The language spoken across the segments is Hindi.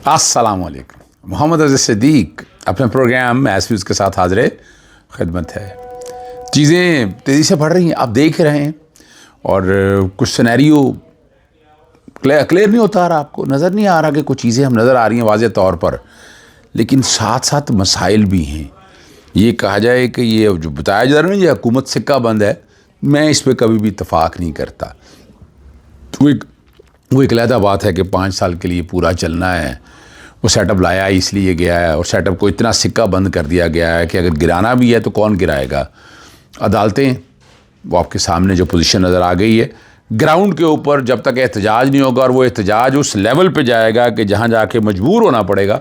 अस्सलाम वालेकुम। मोहम्मद अज़ीज़ सिद्दीक अपने प्रोग्राम मैथ्स व्यूज़ के साथ हाज़िर खिदमत है। चीज़ें तेज़ी से बढ़ रही हैं, आप देख रहे हैं, और कुछ सिनेरियो क्लियर नहीं होता आ रहा, आपको नज़र नहीं आ रहा कि कुछ चीज़ें हम नज़र आ रही हैं वाज़े तौर पर, लेकिन साथ साथ मसाइल भी हैं। ये कहा जाए कि ये जो बताया जा रहा है ना, ये हुकूमत सिक्का बंद है, मैं इस पर कभी भी इत्तफाक नहीं करता। तो वो एक अलहदा बात है कि 5 साल के लिए पूरा चलना है। वो सेटअप लाया इसलिए गया है, और सेटअप को इतना सिक्का बंद कर दिया गया है कि अगर गिराना भी है तो कौन गिराएगा। अदालतें, वो आपके सामने जो पोजीशन नज़र आ गई है, ग्राउंड के ऊपर जब तक एहतजाज नहीं होगा और वो एहतजाज उस लेवल पे जाएगा कि जहाँ जाके मजबूर होना पड़ेगा,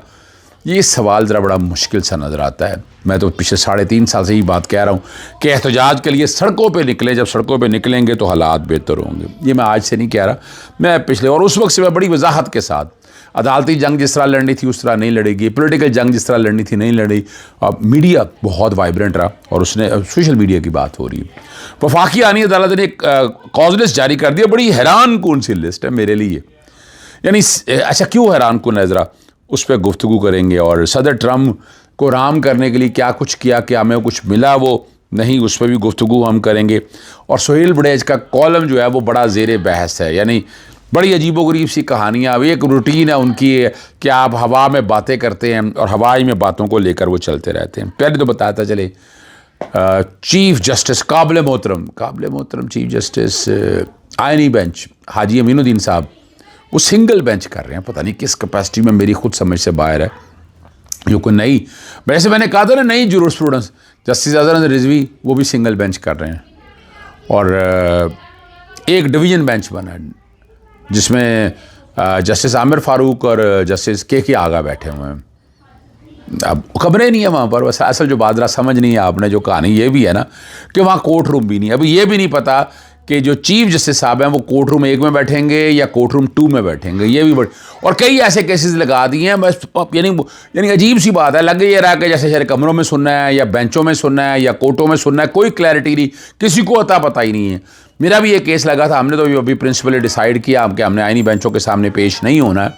ये सवाल ज़रा बड़ा मुश्किल सा नज़र आता है। मैं तो पिछले 3.5 साल से ही बात कह रहा हूँ कि एहतजाज के लिए सड़कों पे निकलें। जब सड़कों पे निकलेंगे तो हालात बेहतर होंगे। ये मैं आज से नहीं कह रहा, मैं पिछले और उस वक्त से मैं बड़ी वजाहत के साथ, अदालती जंग जिस तरह लड़नी थी उस तरह नहीं लड़ेगी, पॉलिटिकल जंग जिस तरह लड़नी थी नहीं लड़ी। अब मीडिया बहुत वाइब्रेंट रहा, और उसने सोशल मीडिया की बात हो रही है। वफाकी आनी अदालत ने एक कॉज लिस्ट जारी कर दिया, बड़ी हैरान कौन सी लिस्ट है मेरे लिए। यानी अच्छा, क्यों हैरान कौन है, ज़रा उस पर गुफ्तगू करेंगे। और सदर ट्रम्प को राम करने के लिए क्या कुछ किया, क्या हमें कुछ मिला वो नहीं, उस पर भी गुफ्तगू हम करेंगे। और सोहेल बड़ेज का कॉलम जो है वो बड़ा ज़ेर बहस है। यानी बड़ी अजीबोगरीब सी कहानियाँ, अब एक रूटीन है उनकी कि आप हवा में बातें करते हैं और हवाई में बातों को लेकर वो चलते रहते हैं। पहले तो बताता चले, चीफ जस्टिस काबिल मोहतरम चीफ जस्टिस आइनी बेंच हाजी अमीनुद्दीन साहब, वो सिंगल बेंच कर रहे हैं। पता नहीं किस कैपेसिटी में, मेरी खुद समझ से बाहर है। जो कोई नई, वैसे मैंने कहा था ना, नई जूरिस्प्रूडेंस, जस्टिस अजहर रिजवी वो भी सिंगल बेंच कर रहे हैं। और एक डिवीज़न बेंच बना है जिसमें जस्टिस आमिर फारूक और जस्टिस के आगा बैठे हुए हैं। अब खबरें नहीं है वहाँ पर, बस असल जो बात समझ नहीं है आपने, जो कहानी ये भी है ना कि वहाँ कोर्ट रूम भी नहीं है। अभी ये भी नहीं पता कि जो चीफ जस्टिस साहब हैं वो कोर्ट रूम 1 में बैठेंगे या कोर्ट रूम 2 में बैठेंगे, ये भी बड़ी। और कई ऐसे केसेस लगा दिए हैं बस, यानी अजीब सी बात है। लग ये रहा कि जैसे शहर कमरों में सुनना है या बेंचों में सुनना है या कोर्टों में सुनना है, कोई क्लैरिटी नहीं, किसी को अता पता ही नहीं है। मेरा भी ये केस लगा था, हमने तो अभी प्रिंसिपली डिसाइड किया कि हमने आइनी बेंचों के सामने पेश नहीं होना है,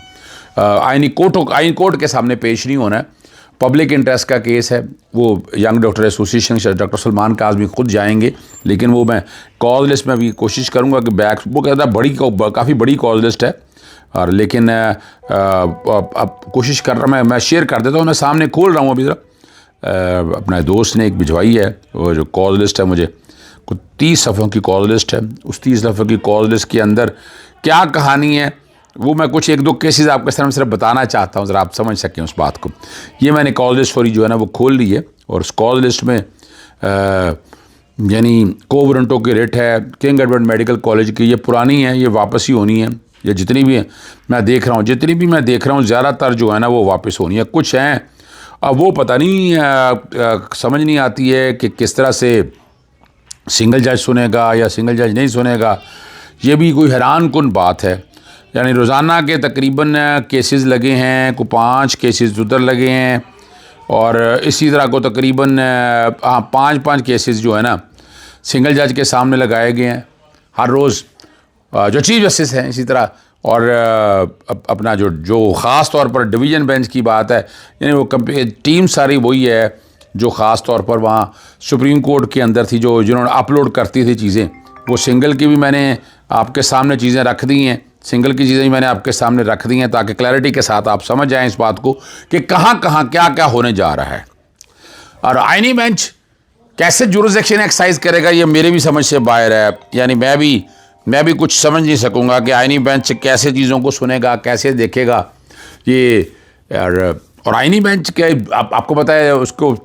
आइनी कोर्ट के सामने पेश नहीं होना है। पब्लिक इंटरेस्ट का केस है, वो young doctor association doctor Salman Kazmi खुद जाएंगे, लेकिन वो मैं कॉज लिस्ट में भी कोशिश करूंगा कि बैक, वो कहता है काफ़ी बड़ी कॉज लिस्ट है, और लेकिन अब कोशिश कर रहा, मैं शेयर कर देता हूँ। मैं सामने खोल रहा हूँ अभी ज़रा, अपने दोस्त ने एक भिजवाई है, वो जो कॉज लिस्ट है, मुझे कुछ 30 सफ़ों की कॉज लिस्ट है। उस 30 सफ़ों की कॉज लिस्ट के अंदर क्या कहानी है, वो मैं कुछ 1-2 केसेस आपके सामने सिर्फ बताना चाहता हूँ, ज़रा आप समझ सकें उस बात को। ये मैंने कॉज लिस्ट सॉरी जो है ना वो खोल ली है, और उस कॉज लिस्ट में यानी कोवरंटो की रेट है, किंग एडवर्ड मेडिकल कॉलेज की, ये पुरानी है, ये वापस ही होनी है। ये जितनी भी मैं देख रहा हूँ ज़्यादातर जो है ना वो वापस होनी है। कुछ हैं अब वो पता नहीं समझ नहीं आती है कि किस तरह से सिंगल जज सुनेगा या सिंगल जज नहीं सुनेगा। ये भी कोई हैरान कुन बात है। यानी रोज़ाना के तकरीबन केसेस लगे हैं, को 5 केसेस उधर लगे हैं, और इसी तरह को तकरीबन 5 केसेस जो है ना सिंगल जज के सामने लगाए गए हैं हर रोज़, जो चीफ जस्टिस हैं इसी तरह। और अपना जो ख़ास तौर पर डिवीज़न बेंच की बात है, यानी वो टीम सारी वही है जो ख़ास तौर पर वहाँ सुप्रीम कोर्ट के अंदर थी, जिन्होंने अपलोड करती थी चीज़ें। वो सिंगल की भी मैंने आपके सामने चीज़ें रख दी हैं, सिंगल की चीज़ें मैंने आपके सामने रख दी हैं, ताकि क्लैरिटी के साथ आप समझ जाएं इस बात को कि कहाँ क्या क्या होने जा रहा है। और आइनी बेंच कैसे जुरिसडिक्शन एक्सरसाइज करेगा, ये मेरे भी समझ से बाहर है। यानी मैं भी कुछ समझ नहीं सकूँगा कि आइनी बेंच कैसे चीज़ों को सुनेगा, कैसे देखेगा ये। और आइनी बेंच के आपको पता है, उसको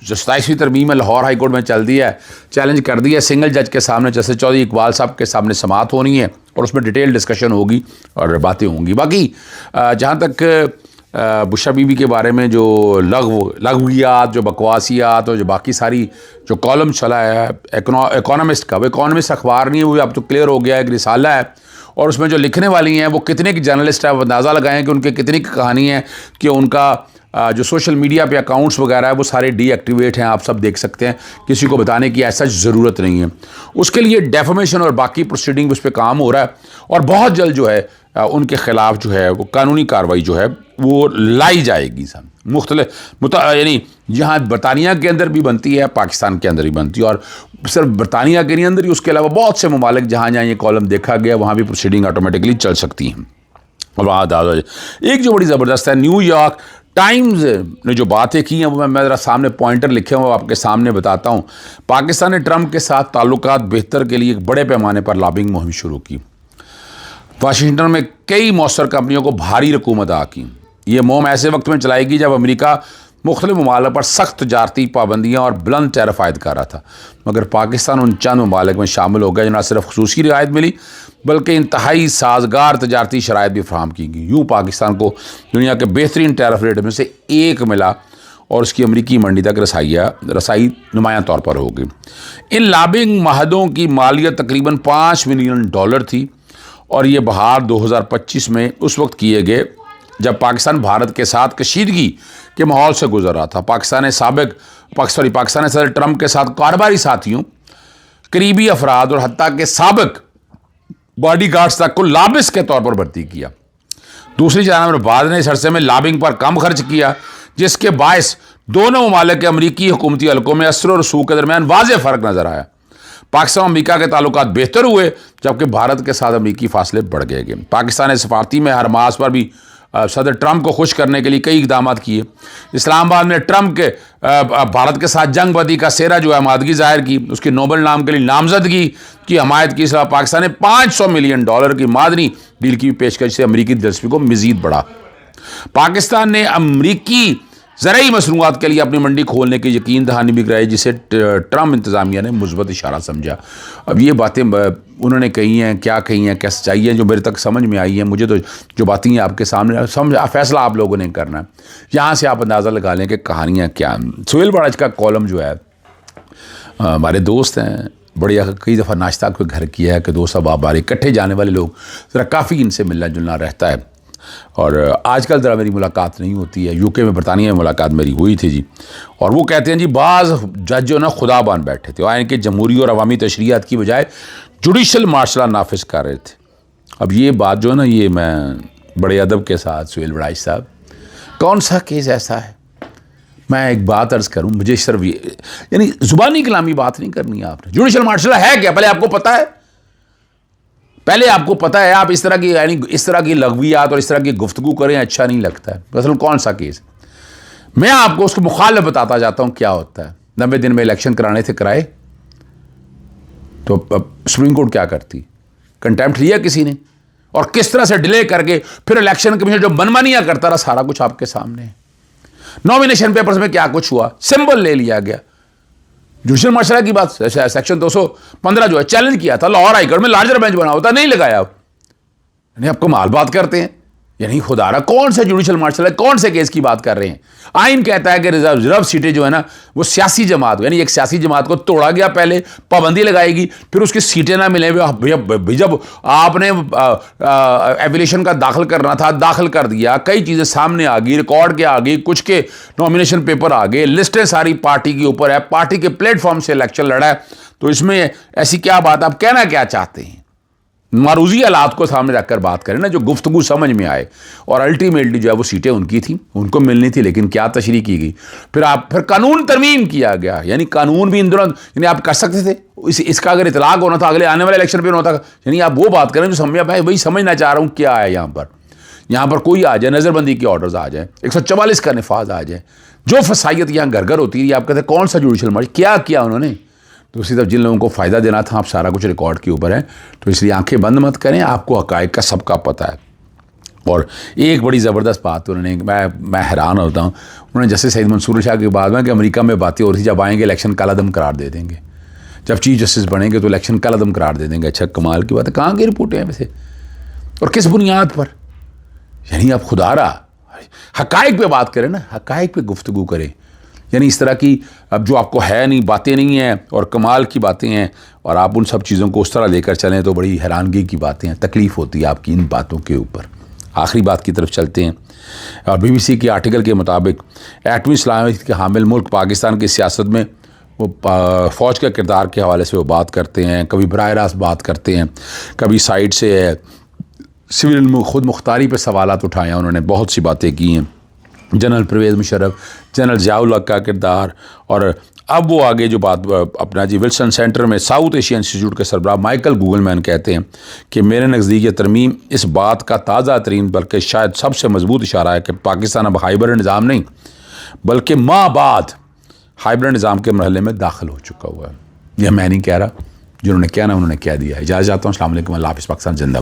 27वीं तरमीम में लाहौर हाई कोर्ट में चल दिया है, चैलेंज कर दिया सिंगल जज के सामने, जैसे चौधरी इकबाल साहब के सामने समाअत होनी है, और उसमें डिटेल डिस्कशन होगी और बातें होंगी। बाकी जहाँ तक बुशरा बीबी के बारे में जो लघवियात, जो बकवासियात और जो बाकी सारी जो कॉलम चला है इकोनॉमिस्ट का, वो इकोनॉमिस्ट अखबार नहीं है, वो अब तो क्लियर हो गया है, एक रिसाला है, और उसमें जो लिखने वाली हैं वो कितने की जर्नलिस्ट है, वो अंदाज़ा लगाएं कि उनके कितनी की कहानी है कि उनका जो सोशल मीडिया पे अकाउंट्स वगैरह है वो सारे डीएक्टिवेट हैं। आप सब देख सकते हैं, किसी को बताने की ऐसा ज़रूरत नहीं है। उसके लिए डेफमेशन और बाकी प्रोसीडिंग उस पर काम हो रहा है, और बहुत जल्द जो है उनके ख़िलाफ़ जो है वो कानूनी कार्रवाई जो है वो लाई जाएगी। यानी जहाँ बरतानिया के अंदर भी बनती है, पाकिस्तान के अंदर भी बनती है, और सिर्फ बरतानिया के नहीं अंदर ही, उसके अलावा बहुत से ममालिक जहाँ जहाँ ये कॉलम देखा गया वहाँ भी प्रोसीडिंग ऑटोमेटिकली चल सकती हैं। और वहाँ एक जो बड़ी ज़बरदस्त है, न्यूयॉर्क टाइम्स ने जो बातें की हैं वो मैं ज़रा सामने पॉइंटर लिखे हुए आपके सामने बताता हूँ। पाकिस्तान ने ट्रंप के साथ ताल्लुकात बेहतर के लिए एक बड़े पैमाने पर लॉबिंग मुहिम शुरू की। वाशिंगटन में कई मौसर कंपनियों को भारी रकूम अदा की। ये मुहिम ऐसे वक्त में चलाएगी जब अमेरिका मुख्तलिफ ममालिक पर सख्त तजारती पाबंदियाँ और बुलंद टैरिफ आयद कर रहा था, मगर पाकिस्तान उन चंद ममालिक में शामिल हो गया जो न सिर्फ खुसूसी रियायत मिली बल्कि इंतहाई साजगार तजारती शराइत भी फराहम की गई। यूँ पाकिस्तान को दुनिया के बेहतरीन टैरिफ रेट में से एक मिला और उसकी अमरीकी मंडी तक रसाई नुमायाँ तौर पर हो गई। इन लॉबिंग माहदों की मालियत तकरीबन $5 मिलियन थी और ये बहार 2025 में उस वक्त किए गए जब पाकिस्तान भारत के साथ कशीदगी के माहौल से गुजर रहा था। पाकिस्तान ने सदर ट्रंप के साथ कारोबारी साथियों, करीबी अफराद और हत्ता के साबिक बॉडीगार्ड्स तक को लाबिस के तौर पर भर्ती किया। दूसरी जानब बाद ने इस अरसे में लॉबिंग पर कम खर्च किया, जिसके बायस दोनों ममालिक के अमरीकी हुकूमती हलकों में असर और रसूख के दरमियान वाज़ेह फ़र्क नज़र आया। पाकिस्तान और अमरीका के ताल्लुकात बेहतर हुए जबकि भारत के साथ अमरीकी फासले बढ़ गए। पाकिस्तान ने सफारती में हर मास पर भी सदर ट्रंप को खुश करने के लिए कई इकदाम किए। इस्लामाबाद में ट्रंप के भारत के साथ जंग बदी का सेहरा जो है आमादगी जाहिर की, उसकी नोबल नाम के लिए नामजदगी की हमायत की। इसलिए पाकिस्तान ने $500 मिलियन की मादनी डील की पेशकश से अमरीकी दिलचस्पी को मज़ीद बढ़ा। पाकिस्तान ने अमरीकी ज़रूरी मसनूआत के लिए अपनी मंडी खोलने की यकीन दहानी भी कराई, जिसे ट्रंप इंतज़ामिया ने मुस्बत इशारा समझा। अब ये बातें उन्होंने कही हैं, क्या कही हैं, क्या सच्चाई है, जो मेरे तक समझ में आई है, मुझे तो जो बातें आपके सामने फैसला आप लोगों ने करना है। यहाँ से आप अंदाज़ा लगा लें कि कहानियाँ क्या। सुहेल बड़ाच का कॉलम जो है, हमारे दोस्त हैं, बढ़िया, कई दफ़ा नाश्ता कोई घर किया है कि दोस्त अब आप बारे इकट्ठे जाने वाले लोग, ज़रा काफ़ी इनसे मिलना जुलना रहता है। और आजकल ज़रा मेरी मुलाकात नहीं होती है। यूके में, बरतानिया में मुलाकात मेरी हुई थी जी, और वो कहते हैं जी बाज़ जज जो ना खुदा बन बैठे थे, आइन के जमहूरी और अवामी तशरीयात की बजाय जुडिशल मार्शल नाफिज कर रहे थे। अब ये बात जो है ना, ये मैं बड़े अदब के साथ, सुहेल बड़ाच साहब, कौन सा केस ऐसा है, मैं एक बात अर्ज़ करूँ, मुझे सिर्फ ये यानी ज़ुबानी कलामी बात नहीं करनी है आपने। जुडिशल मार्शल है क्या, पहले आपको पता है? पहले आपको पता है? आप इस तरह की यानी इस तरह की लग़वियात और इस तरह की गुफ्तगू करें, अच्छा नहीं लगता है। असल कौन सा केस, मैं आपको उसको मुखालिफ बताता जाता हूँ क्या होता है। 90 दिन में इलेक्शन कराने थे, कराए, तो सुप्रीम कोर्ट क्या करती, कंटेम्प्ट लिया किसी ने, और किस तरह से डिले करके फिर इलेक्शन कमीशन जो मनमानियाँ करता रहा, सारा कुछ आपके सामने है। नॉमिनेशन पेपर्स में क्या कुछ हुआ, सिंबल ले लिया गया। जुडिशल मार्शल की बात, सेक्शन 215 जो है चैलेंज किया था, लाहौर हाईकोर्ट में लार्जर बेंच बना होता, नहीं लगाया। यानी आप कमाल बात करते हैं। यानी खुदारा कौन सा जुडिशल मार्शल है, कौन से केस की बात कर रहे हैं? आइन कहता है कि रिजर्व सीटें जो है ना वो सियासी जमात, यानी एक सियासी जमात को तोड़ा गया, पहले पाबंदी लगाएगी, फिर उसकी सीटें ना मिले। जब आपने एप्लीकेशन का दाखिल करना था, दाखिल कर दिया, कई चीज़ें सामने आ गई, रिकॉर्ड के आ गई, कुछ के नॉमिनेशन पेपर आ गए, लिस्टें सारी पार्टी के ऊपर है, पार्टी के प्लेटफॉर्म से इलेक्शन लड़ा है, तो इसमें ऐसी क्या बात, आप कहना क्या चाहते हैं? मारूजी हालात को सामने रखकर बात करें ना, जो गुफ्तगू समझ में आए। और अल्टीमेटली जो है वो सीटें उनकी थी, उनको मिलनी थी, लेकिन क्या तशरीह की गई, फिर कानून तरमीम किया गया। यानी कानून भी इन दोनों, यानी आप कर सकते थे, इसका अगर इतलाक होना था अगले आने वाले इलेक्शन पे होता। यानी आप वो बात करें जो समझ, भाई वही समझना चाह रहा हूँ क्या है यहाँ पर कोई आ जाए, नज़रबंदी के ऑर्डर्स आ जाए, 144 का नफाज आ जाए, जो फसाइयत यहाँ घर घर होती है। आप कहते हैं कौन सा जुडिशल मार्शल, क्या किया उन्होंने? दूसरी तरफ जिन लोगों को फ़ायदा देना था, आप सारा कुछ रिकॉर्ड के ऊपर है, तो इसलिए आंखें बंद मत करें, आपको हक़ाइक़ का सबका पता है। और एक बड़ी ज़बरदस्त बात उन्होंने, मैं हैरान होता हूँ, उन्होंने जस्टिस सईद मंसूर शाह के बाद में कि अमेरिका में बातें हो रही थी, जब आएंगे इलेक्शन कालादम करार दे देंगे, जब चीफ जस्टिस बनेंगे तो इलेक्शन कालादम करार दे देंगे। अच्छा, कमाल की बात है, कहाँ की रिपोर्टें हैं वैसे, और किस बुनियाद पर? यानी आप खुदारा हक़ाइक़ पे बात करें ना, हक़ाइक़ पे गुफ्तगू करें। यानी इस तरह की अब जो आपको है नहीं, बातें नहीं हैं और कमाल की बातें हैं, और आप उन सब चीज़ों को उस तरह लेकर चलें तो बड़ी हैरानगी की बातें हैं, तकलीफ़ होती है आपकी इन बातों के ऊपर। आखिरी बात की तरफ चलते हैं। और BBC के आर्टिकल के मुताबिक एटमी सलामती के हामिल मुल्क पाकिस्तान की सियासत में वो फ़ौज के किरदार के हवाले से वो बात करते हैं, कभी बराह रास्त बात करते हैं, कभी साइड से सिविल खुद मुख्तारी पर सवालात उठाए हैं उन्होंने, बहुत सी बातें की हैं। जनरल परवेज़ मुशर्रफ, जनरल ज़ियाउल हक का किरदार, और अब वो आगे जो बात अपना जी विल्सन सेंटर में साउथ एशिया इंस्टीट्यूट के सरबराह माइकल गूगलमैन कहते हैं कि मेरे नज़दीक ये तरमीम इस बात का ताज़ा तरीन बल्कि शायद सबसे मजबूत इशारा है कि पाकिस्तान अब हाइब्रिड निज़ाम नहीं बल्कि माबाद हाइब्रिड निज़ाम के मरहले में दाखिल हो चुका हुआ है। यह मैं नहीं कह रहा, जिन्होंने किया ना उन्होंने कह दिया है। इजाज़त चाहता हूँ। अस्सलाम वालेकुम, अल्लाह हाफ़िज़। पाकिस्तान जिंदा।